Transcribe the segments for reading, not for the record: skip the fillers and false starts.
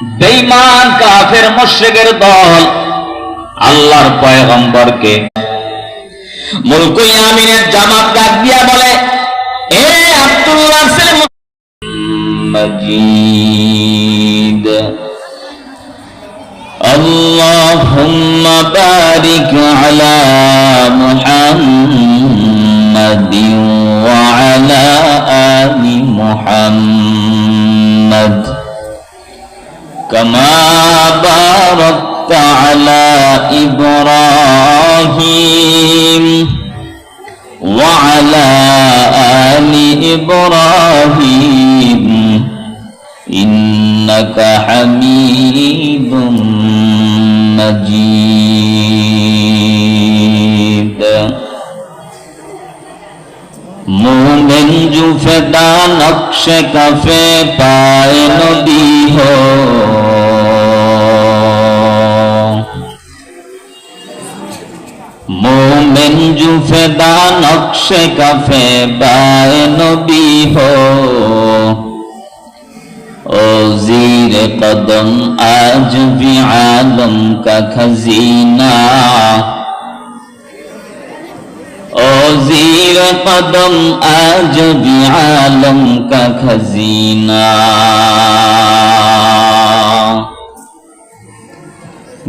বেঈমান কাফের মুশরিকের দল আল্লাহর পয়গম্বরকে মুলকুল ইয়ামিনের জামাত ডাক দিয়া বলে, এ আব্দুল্লাহ ছেলে মজিদ, আল্লাহুম্মা বারিক আলা মুহাম্মাদিন ওয়া আলা আলি মুহাম্মাদ কামা বারাকতা আলা ইব্রাহিম ওয়া আলা আলি ইব্রাহিম ইন্নাকা হামিদুম মজিদ। मोमिन जो फिदा नक्श कफे पाए नबी हो, मोमिन जो फिदा नक्श कफे पाए नबी हो, ओ ज़ीर कदम आज भी आलम का खजीना, ओ ज़ीर कदम आज भी आलम का खजीना।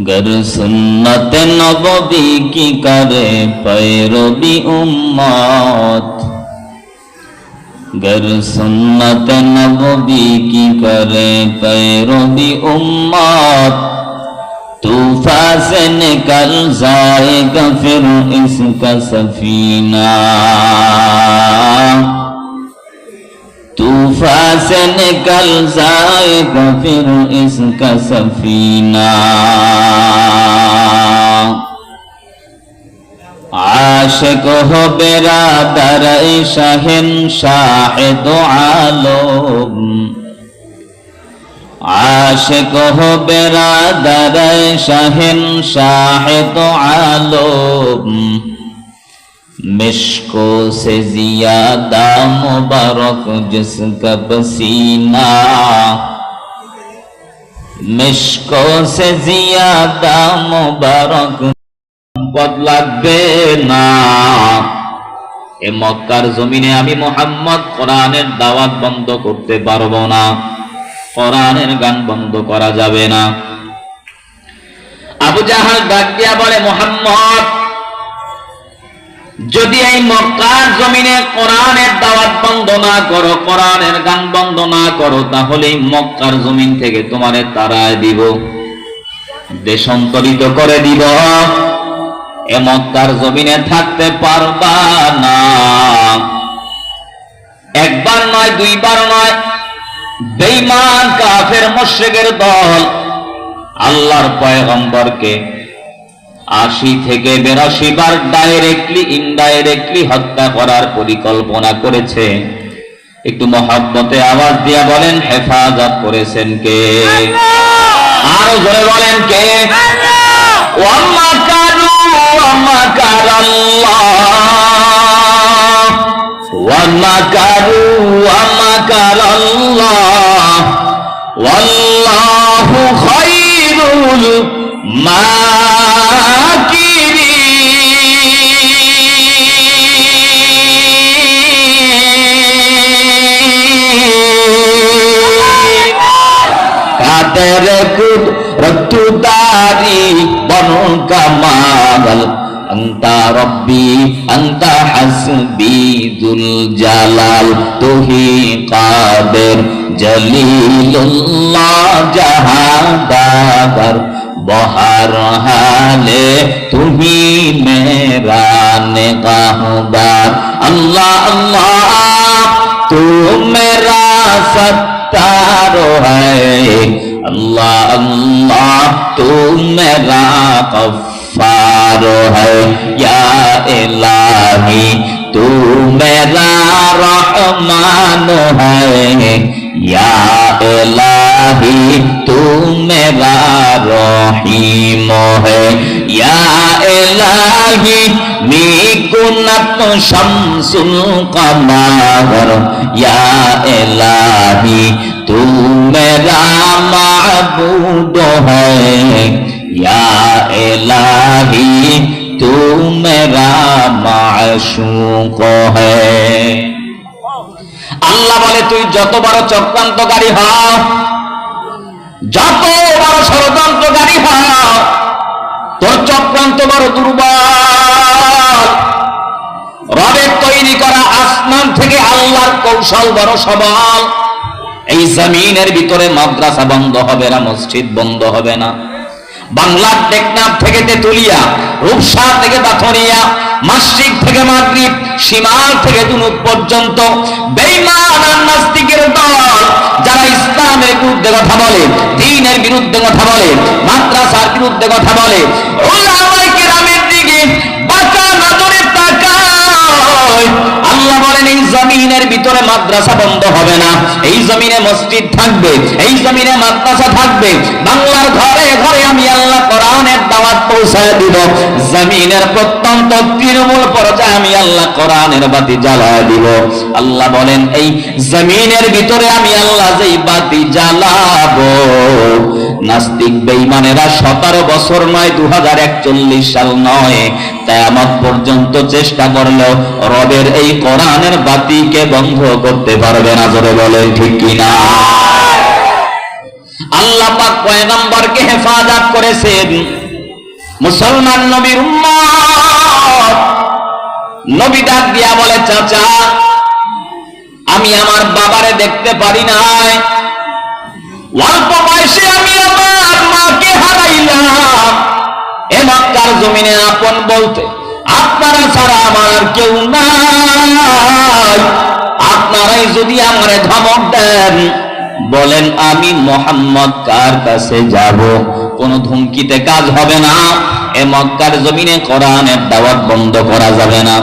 गर सुन्नत नबवी की करे पैरवी उम्मत, गर सुन्नत नबवी की करे पैरवी उम्मत, तूफान से निकल जाएगा फिर इसका सफीना, तूफान से निकल जाएगा फिर इसका सफीना। आशिक हो बिरादर शहंशाह दो आलम, आशिक हो बिरादर शहंशाह दो आलम, मिश्को से ज़ियादा मुबारक जिसका पसीना, मिश्को से ज़ियादा मुबारक बदलाবে না। এ মক্কার জমিনে আমি মুহাম্মদ কোরআনের দাওয়াত বন্ধ করতে পারবো না, কোরআনের গান বন্ধ করা যাবে না। আবু জাহাল ডাক দিয়া বলে, মুহাম্মদ যদি এই মক্কার জমিনে কোরআনের দাওয়াত বন্ধ না করো, কোরআনের গান বন্ধ না করো, তাহলে মক্কার জমিন থেকে তোমারে তাড়ায় দিব, দেশান্তরিত করে দিব, এ মক্কার জমিনে থাকতে পারবা না। একবার নয়, দুইবার নয়, বেঈমান কাফের মুশরিকের দল আল্লাহর পয়গম্বরকে 80 থেকে 82 বার ডাইরেক্টলি ইনডাইরেক্টলি হত্যা করার পরিকল্পনা করেছে। একটু মহব্বতে আওয়াজ দিয়া বলেন, হেফাজত করেছেন কে? আরো জোরে বলেন কে? ওয়া মাকারু ওয়া মাকারাল্লাহ, ওয়া মাকারু ওয়া মাকারাল্লাহ, ওয়াল্লাহু খায়রুল মাকিরিন। কাদের কুদরতদারি বনু কামাল, আন্তা রব্বি আন্তা হাসবি দুল জালাল, তুহি কাদের জলিলুল্লাহ জাহাদার, বহার হালে তুহি মেরা নিগাহদার। আল্লাহ আল্লাহ তু মেরা সত্তার হ্যায়, আল্লাহ আল্লাহ তু মেরা গফফার হ্যায়, ইয়া ইলাহি তু মেরা রহমান হ্যায়, ইয়া ইলাহি তু মেরা রহিম হ্যায়, ইয়া ইলাহি মিকুনাত শামসুল কমার, ইয়া ইলাহি তু तू मेरा माबूद है या इलाही तू मेरा माशूक है। আল্লাহ বলে তুই যত বড় চক্রান্তকারী হও, যত বড় ষড়যন্ত্রকারী হও, তোর চক্রান্ত বড় দুর্বল। রবের তৈরি করা আসমান থেকে আল্লাহর কৌশল বড় সবল। এই জমিনের ভিতরে মাদ্রাসা বন্ধ হবে না, মসজিদ বন্ধ হবে না। বাংলার টেকনাফ থেকে তেতুলিয়া, রূপসা থেকে পাথরিয়া, মাসজিদ থেকে মাগরিব, সীমাল থেকে দুনুক পর্যন্ত বেঈমান আর নাস্তিকের দল যারা ইসলামের বিরুদ্ধে কথা বলে, দ্বীনের বিরুদ্ধে কথা বলে, মাদ্রাসার বিরুদ্ধে কথা বলে, উলামায়ে কেরামের দিকে বাঁকা নজরে তাকায়। আল্লাহ বলেন এই জমিনের ভিতরে মাদ্রাসা বন্ধ হবে না, এই জমিনে মসজিদ থাকবে, এই জমিনে মাদ্রাসা থাকবে। বাংলার ঘরে ঘরে আমি আল্লাহ কোরআনের দাওয়াত পৌঁছায় দিব। জমিনের প্রত্যন্ত তৃণমূল পর্যায়ে আমি আল্লাহ কোরআনের বাতি জ্বালায় দিব। আল্লাহ বলেন এই জমিনের ভিতরে আমি আল্লাহ যেই বাতি জ্বালাবো, নাস্তিক বেঈমানেরা 17 বছর নয়, 2041 সাল নয়, কিয়ামত পর্যন্ত চেষ্টা করলেও রবের এই কোরআনের বাতিকে বন্ধ করতে পারবে না। জোরে বলেন ঠিক কিনা? আল্লাহ পাক পয়গম্বরকে হেফাজত করেছেন। মুসলমান নবীর উম্মত, নবী ডাক দিয়া বলে চাচা আমি আমার বাবারে দেখতে পারি নাই, অল্প বয়সে আমি আমার মাকে হারাইলাম। এ মক্কার জমিনে আপন বলতে আপনারা ছাড়া আমার কেউ নাই। আপনারাই যদি আমারে ধমক দেন, বলেন আমি মুহাম্মদ কার কাছে যাব, কোন ধমকিতে কাজ হবে না। এ মক্কার জমিনে কোরআনের দাওয়াত বন্ধ করা যাবে না।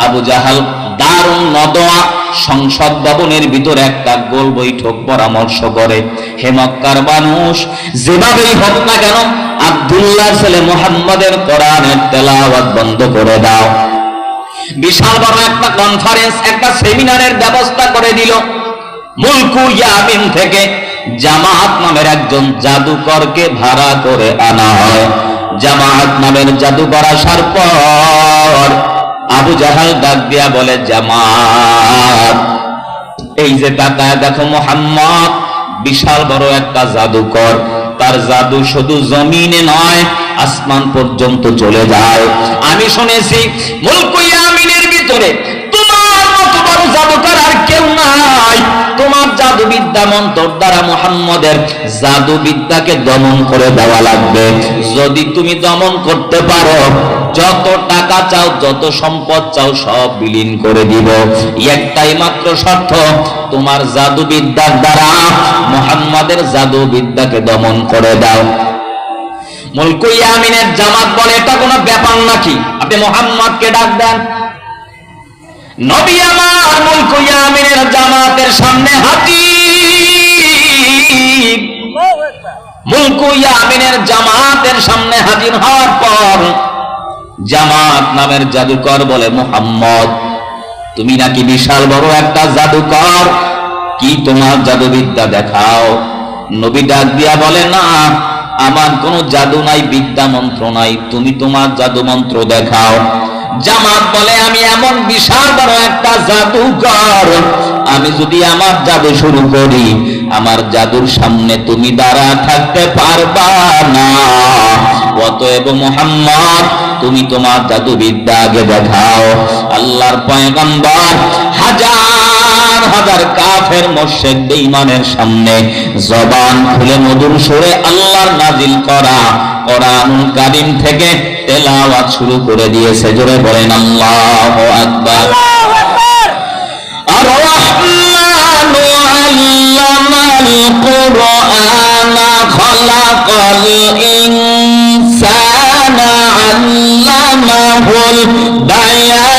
আবু জাহাল দারুন নদওয়া সংসদ ভবনের ভিতরে একটা গোল বৈঠক পরামর্শ করে, হে মক্কার মানুষ, যেভাবেই হোক না কেন আব্দুল্লাহ ছেলে মুহাম্মদের কোরআনের তেলাওয়াত বন্ধ করে দাও। বিশাল বড় একটা কনফারেন্স, একটা সেমিনারের ব্যবস্থা করে দিল। মুলকু ইয়ামিন থেকে জামাত নামের একজন জাদুকরকে ভাড়া করে আনা হয়। জামাত নামের জাদুকর আসার পর আবু জাহাল ডাক দিয়া বলে, জামাত এই যে তাকায় দেখো, মুহাম্মদ বিশাল বড় একটা জাদুকর, তার জাদু শুধু জমিনে নয় আসমান পর্যন্ত চলে যায়। আমি শুনেছি মুলকু ইয়ামিনের ভিতরে তোমার মতো বড় জাদুকর আর কেউ নাই। তোমার জাদুবিদ্যা মন্ত্র দ্বারা মুহাম্মদের জাদুবিদ্যাকে দমন করে দেওয়া লাগবে। যদি তুমি দমন করতে পারো, যত টাকা চাও, যত সম্পদ চাও সব বিলীন করে দিব। একটাই মাত্র শর্ত, তোমার জাদুবিদ্যার দ্বারা মুহাম্মদের জাদুবিদ্যাকে দমন করে দাও। মুলকু ইয়ামিনের জামাত বলে, এটা কোনো ব্যাপার নাকি, আপনি মুহাম্মদকে ডাক দেন। নবী আমার মুলকু ইয়ামিনের জামাতের সামনে হাজির। মুলকু ইয়ামিনের জামাতের সামনে হাজির হওয়ার পর জামাত নামের জাদুকর বলে, মুহাম্মদ তুমি নাকি বিশাল বড় একটা জাদুকর, কি তোমার জাদুবিদ্যা দেখাও। নবী ডাক দিয়া বলে, না আমার কোনো জাদু নাই, বিদ্যা মন্ত্র নাই, তুমি তোমার জাদু মন্ত্র দেখাও। জামাত বলে, আমি এমন বিশাল বড় একটা জাদুকর, আমি যদি আমার জাদু শুরু করি, আমার জাদুর সামনে তুমি দাঁড়া থাকতে পারবা না। অতএব মুহাম্মদ তুমি তোমার জাদুবিদ্যা আগে দেখাও। আল্লাহর পয়গম্বর হাজার হাজার কাফের মুশরিক বেঈমানের সামনে জবান খুলে মধুর সুরে আল্লাহর নাজিল করা কোরআনুল কারীম থেকে তেলাওয়াত শুরু করে দিয়েছে। জোরে বলেন আল্লাহু আকবার। আর-রাহমানু আল্লামাল কুরআনা খালাকাল ইনসানা আল্লামাহুল বায়ান।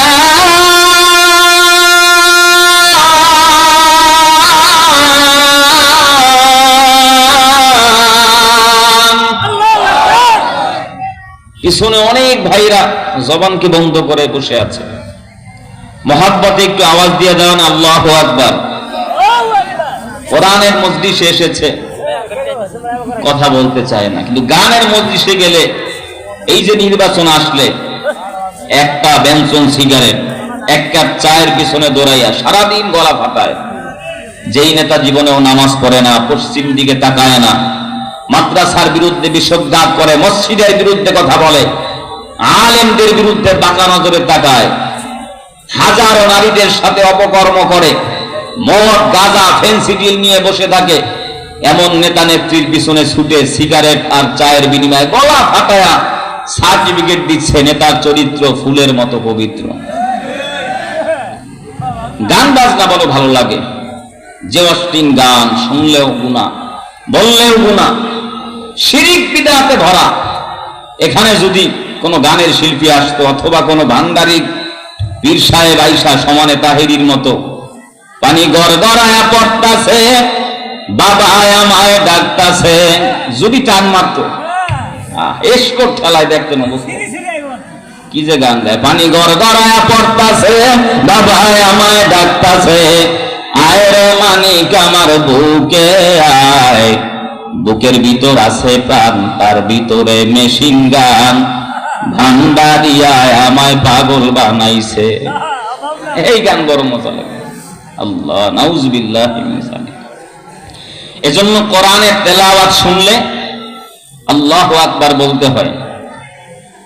পিছনে অনেক ভাইরা জবানকে বন্ধ করে বসে আছে, মহাব্বতে একটু আওয়াজ দিয়ে দেন আল্লাহু আকবার। কোরআনের মজলিসে এসেছে, কথা বলতে চায় না, কিন্তু গানের মজলিসে গেলে, এই যে নির্বাচন আসলে, একটা বেনসন সিগারেট, এক কাপ চায়ের পিছনে দৌড়াইয়া সারাদিন গলা ফাটায়। যেই নেতা জীবনেও নামাজ পড়ে না, পশ্চিম দিকে তাকায় না, মাদ্রাসার বিরুদ্ধে বিষোদ্গার করে, মসজিদের বিরুদ্ধে কথা বলে, আলেমদের বিরুদ্ধে বাঁকা নজরে তাকায়, হাজারো নারীদের সাথে অপকর্ম করে, মদ গাঁজা ফেন্সিডিল নিয়ে বসে থাকে, এমন নেতা নেত্রীর পিছনে ছুটে সিগারেট আর চায়ের বিনিময়ে গলা ফাটায়া সার্টিফিকেট দিচ্ছে নেতার চরিত্র ফুলের মতো পবিত্র। গান বাজনা বলো ভালো লাগে, যে অশ্লীল গান শুনলেও গুনাহ, বললেও গুনাহ, শিরিক বিদআতে ভরা। এখানে যদি কোনো গানের শিল্পী আসতো অথবা কোনো ভান্ডারী পীর সাহেব আইসা সমানে তাহেরির মতো পানি গড়গড়ায়া পড়তাছে, বাবা আমায় ডাকতাছে, যদি টান মারতো, এসকোট ঠেলায় দেখতেন অবস্থা। কি যে গান দেয়, পানি গড়গড়ায়া পড়তাছে, বাবা আমায় ডাকতাছে, আয় রে মানিক আমার বুকে আয়, বুকের ভিতর আছে প্রাণ, তার ভিতরে মেশিন গান, ভান্ডারিয়ায় আমায় পাগল বানাইছে। এই গান বড় মজা লাগে। আল্লাহ নাউজুবিল্লাহ মিন যালিক। এজন্য কোরআনের তেলাওয়াত শুনলে আল্লাহু আকবার বলতে হয়,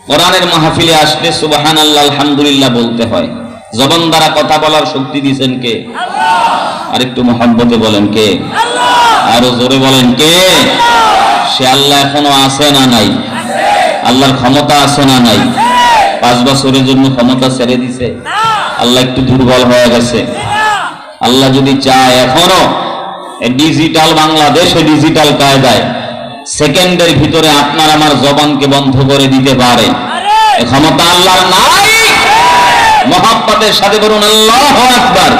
কোরআনের মাহফিলে আসলে সুবহানাল্লাহ আলহামদুলিল্লাহ বলতে হয়। জবান দ্বারা কথা বলার শক্তি দিয়েছেন কে? আল্লাহ। আর একটু মহব্বতে বলেন কে? আল্লাহ। আরো জোরে বলেন কে? সে আল্লাহ এখনো আছে না নাই? আল্লাহর ক্ষমতা আছে না নাই? 5 বছরের জন্য ক্ষমতা ছেড়ে দিছে? আল্লাহ একটু দুর্বল হয়ে গেছে? আল্লাহ যদি চায় এখনো ডিজিটাল বাংলাদেশে ডিজিটাল কায়দায় সেকেন্ডের ভিতরে আপনার আমার জবানকে বন্ধ করে দিতে পারে। এই ক্ষমতা আল্লাহর নাই? মহব্বতের সাথে বলুন আল্লাহু আকবার,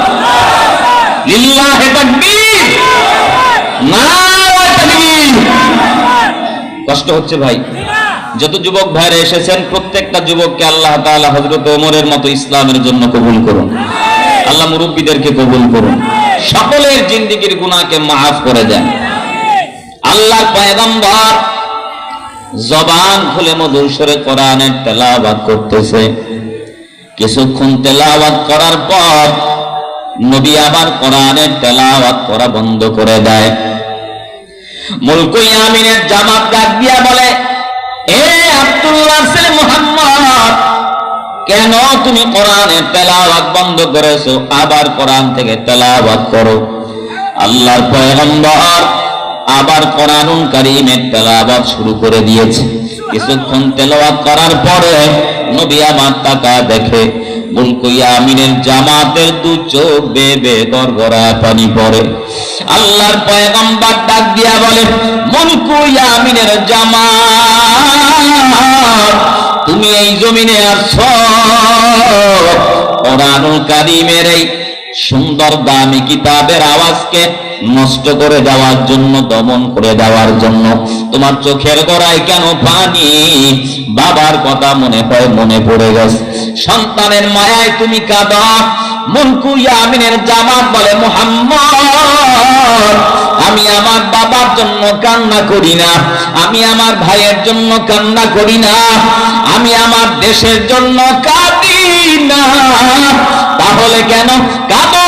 লিল্লাহি তাকবীর, নারে তাকবীর। কষ্ট হচ্ছে ভাই? যত যুবক ভাইরা এসেছেন প্রত্যেকটা যুবককে আল্লাহ তাআলা হযরত ওমরের মতো ইসলামের জন্য কবুল করুন। আল্লাহ মুরব্বীদেরকে কবুল করুন, সকলের জিন্দেগীর গুনাহকে মাফ করে দেন। আল্লাহর পয়গম্বর জবান খুলে মধুর সুরে কোরআনের তেলাওয়াত করতেছে। কিছুক্ষণ তেলাওয়াত করার পর নবী আবার কোরআনের তেলাওয়াত করা বন্ধ করে দেয়। মুলকুল ইয়ামিনের জামাত ডাক দিয়া বলে, এ আব্দুল্লাহ ছেলে মুহাম্মদ, কেন তুমি কোরআনের তেলাওয়াত বন্ধ করেছো? আবার কোরআন থেকে তেলাওয়াত করো। আল্লাহর পয়গম্বর আবার কোরআনুল কারীমের তেলাওয়াত শুরু করে দিয়েছে। কিছুক্ষণ তেলাওয়াত করার পরে নবী আমার তাকায় দেখে মুলকুল ইয়ামিনের জামাতের দু চোখ বেয়ে বেয়ে গড়গড়ায় পানি পড়ে। আল্লাহর পয়গম্বর ডাক দিয়া বলে, মুলকুল ইয়ামিনের জামাত, তুমি এই জমিনে আসছো কোরআনুল কারীমের এই সুন্দর দামি কিতাবের আওয়াজকে নষ্ট করে দেওয়ার জন্য, দমন করে দেওয়ার জন্য। তোমার চোখের গোড়ায় কেন পানি? বাবার কথা মনে পড়ে গেছে, সন্তানের মায়ায় তুমি কাঁদো। মুলকুল ইয়ামিনের জামাত বলে, মুহাম্মদ, আমি আমার বাবার জন্য কান্না করি না, আমি আমার ভাইয়ের জন্য কান্না করি না, আমি আমার দেশের জন্য কাঁদি না, তাহলে কেন কাঁদো?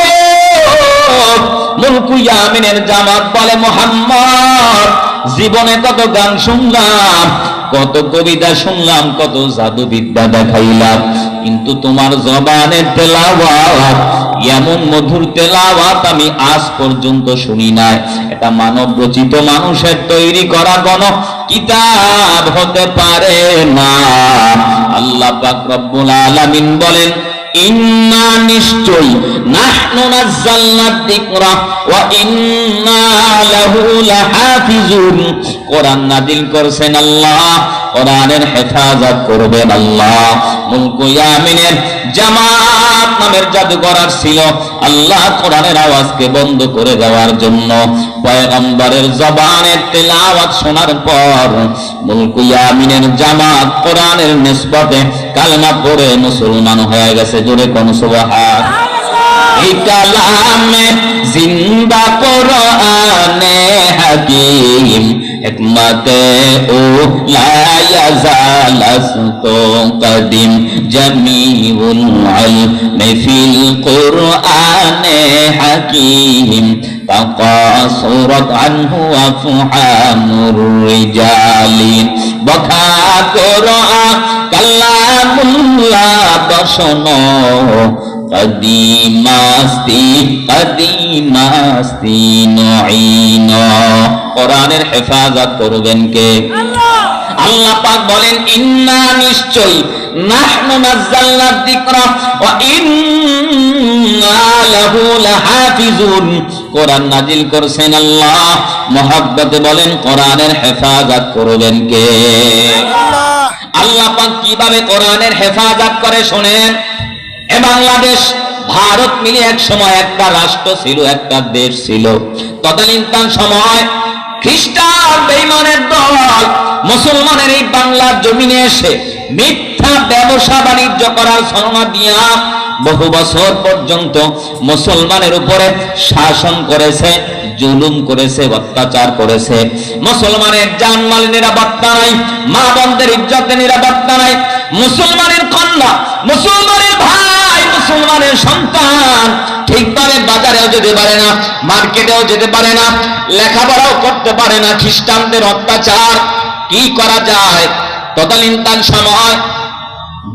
মুলকুল ইয়ামিনের জামাত বলে, মুহাম্মদ, জীবনে কত গান শুনলাম, কত কবিতা শুনলাম, কত জাদুবিদ্যা দেখাইলাম, কিন্তু তোমার জবানের তেলাওয়াত, এমন মধুর তেলাওয়াত আমি আজ পর্যন্ত শুনি নাই। এটা মানব রচিত মানুষের তৈরি করা কোন কিতাব হতে পারে না। আল্লাহ পাক রব্বুল আলামিন বলেন, ইন্না নিশ্চয় নাহনু নাযালনা যিকরা ওয়া ইন্না লাহু লাহাফিজুন। কোরআন নাযিল করেছেন আল্লাহ, কোরআনের হেফাজত করবেন আল্লাহ। মুলকুল ইয়ামিনের জামাত নামের জাদুঘর ছিল আল্লাহ কোরআনের আওয়াজকে বন্ধ করে দেওয়ার জন্য। পয়গম্বরের জবানের তেলাওয়াত শোনার পর মুলকুল ইয়ামিনের জামাত কোরআনের নিসবতে কালেমা পড়ে মুসলমান হয়ে গেছে। জোরে কোন সুবহান। এই কালামে জিন্দা কোরআনে হাকিম হিকমতে ও লা ইয়াজালাস্তু কদিম জামিউল ইলমি ফিল কোরআনে হাকিম তাকাসুরাত আনহু আফহামুর রিজালি বখা কোরআন কালামুল্লাহ দর্শন কদিমাস্তি নঈন কোরআনের হেফাজত করবেন কে? আল্লাহ পাক বলেন ইন্না নিশ্চয় নাহনু নাযালনা যিকরা ওয়া ইন্না লাহু লাহাফিজুন কোরআন নাজিল করেছেন আল্লাহ, মহব্বতে বলেন কোরআনের হেফাজত করবেন কে? আল্লাহ পাক কিভাবে কোরআনের হেফাজত করে শোনেন। এ বাংলাদেশ ভারত মিলে এক সময় একটা রাষ্ট্র ছিল, একটা দেশ ছিল। তদানীন্তন সময় খ্রিস্টান বেঈমানের দল মুসলমানের এই বাংলার জমিনে এসে মিথ্যা ব্যবসা বাণিজ্য করার ছলনা দিয়া বহু বছর পর্যন্ত মুসলমানের উপরে শাসন করেছে, জুলুম করেছে, অত্যাচার করেছে। মুসলমানের জানমাল নিরাপত্তা নাই, মা বোনদের ইজ্জতের নিরাপত্তা নাই, মুসলমানের কন্যা, মুসলমানের ভাই, মুসলমানের সন্তান ঠিকভাবে বাজারেও যেতে পারে না, মার্কেটেও যেতে পারে না, লেখাপড়াও করতে পারে না। খ্রিস্টানদের অত্যাচার কি করা যায়? তদানীন্তন সময়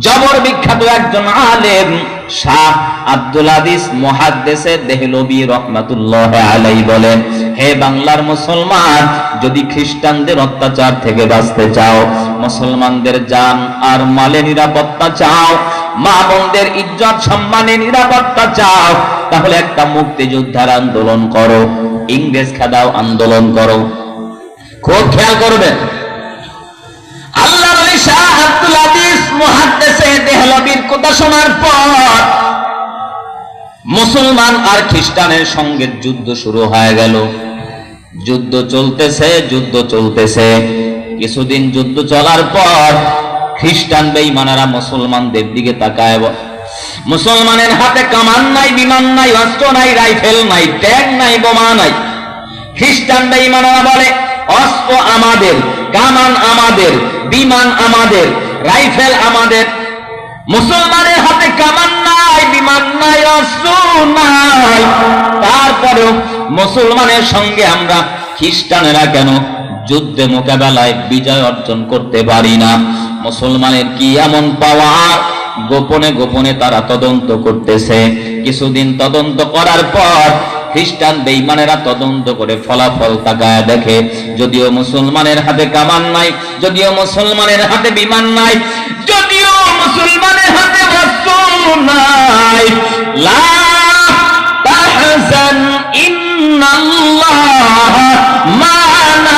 জবর বিখ্যাত একজন আলেম শাহ আব্দুল আদিস মুহাদ্দিসে দেহলভী রাহমাতুল্লাহ আলাইহি বলেন, হে বাংলার মুসলমান, যদি খ্রিস্টানদের অত্যাচার থেকে বাঁচতে চাও, মুসলমানদের জান আর মালে নিরাপত্তা চাও, মা বোনদের ইজ্জত সম্মানে নিরাপত্তা চাও, তাহলে একটা মুক্তিযোদ্ধার আন্দোলন করো, ইংরেজ খেদাও আন্দোলন করো। খুব খেয়াল করবেন, আল্লাহর ওলি শাহ আব্দুল আদিস মুহাদ্দিসে দেহলভীর কথা শোনার পর মুসলমান আর খ্রিস্টানের সঙ্গে যুদ্ধ শুরু হয়ে গেল। যুদ্ধ চলতেছে। কিছুদিন যুদ্ধ চলার পর খ্রিস্টান বেঈমানেরা মুসলমানদের দিকে তাকায়। মুসলমানের হাতে কামান নাই, বিমান নাই, অস্ত্র নাই, রাইফেল নাই, ট্যাঙ্ক নাই, বোমা নাই। খ্রিস্টান বেঈমানেরা বলে অস্ত্র আমাদের, কামান আমাদের, বিমান আমাদের, রাইফেল আমাদের। মুসলমানের হাতে কামান নাই, বিমান নাই, অস্ত্র নাই, তারপরেও মুসলমানের সঙ্গে আমরা খ্রিস্টানেরা কেন যুদ্ধে মোকাবেলায় বিজয় অর্জন করতে পারি না? মুসলমানের কি এমন পাওয়ার? গোপনে গোপনে তারা তদন্ত করতেছে। কিছুদিন তদন্ত করার পর খ্রিস্টান বেঈমানেরা তদন্ত করে ফলাফল তাকায় দেখে, যদিও মুসলমানের হাতে কামান নাই, যদিও মুসলমানের হাতে বিমান নাই, যদিও মুসলমানের হাতে অস্ত্র নাই, লা তাহজান ইন্নাল্লাহ মা'না,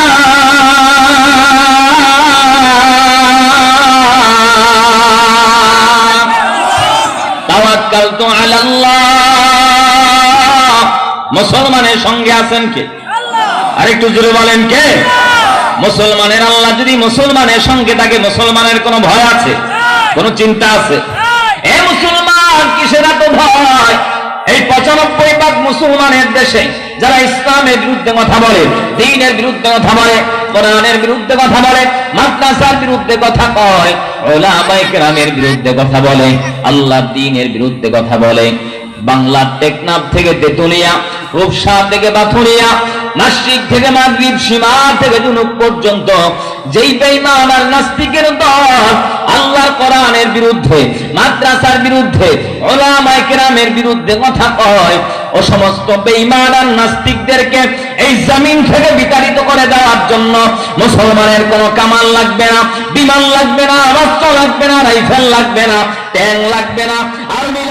তাওয়াক্কালতু আলাল্লাহ। মুসলমানের সঙ্গে আছেন কে? আরেকটু জোরে বলেন কে? মুসলমানের আল্লাহ যদি মুসলমানের সঙ্গে থাকে, মুসলমানের কোনো ভয় আছে? কোনো চিন্তা আছে? এ মুসলমান, কিসের এত ভয়? এই 95% মুসলমানের দেশে যারা ইসলামের বিরুদ্ধে কথা বলে, দ্বীনের বিরুদ্ধে কথা বলে, কোরআনের বিরুদ্ধে কথা বলে, মাদ্রাসার বিরুদ্ধে কথা কয়, উলামায়ে কেরামের বিরুদ্ধে কথা বলে, আল্লাহর দ্বীনের বিরুদ্ধে কথা বলে, বাংলার টেকনাফ থেকে তেতুলিয়া, রূপসা থেকে বাথুরিয়া, নাসিক থেকে মাগরিব, সীমা থেকে জুনুব পর্যন্ত যেই বেঈমান আর নাস্তিকের দল আল্লাহর কোরআনের বিরুদ্ধে, মাদ্রাসার বিরুদ্ধে, উলামায়ে কেরামের বিরুদ্ধে কথা কয়, ও সমস্ত বেঈমান আর নাস্তিকদেরকে এই জমিন থেকে বিতাড়িত করে দেওয়ার জন্য মুসলমানের কোনো কামান লাগবে না, বিমান লাগবে না, অস্ত্র লাগবে না, রাইফেল লাগবে না, ট্যাঙ্ক লাগবে না, আর্মি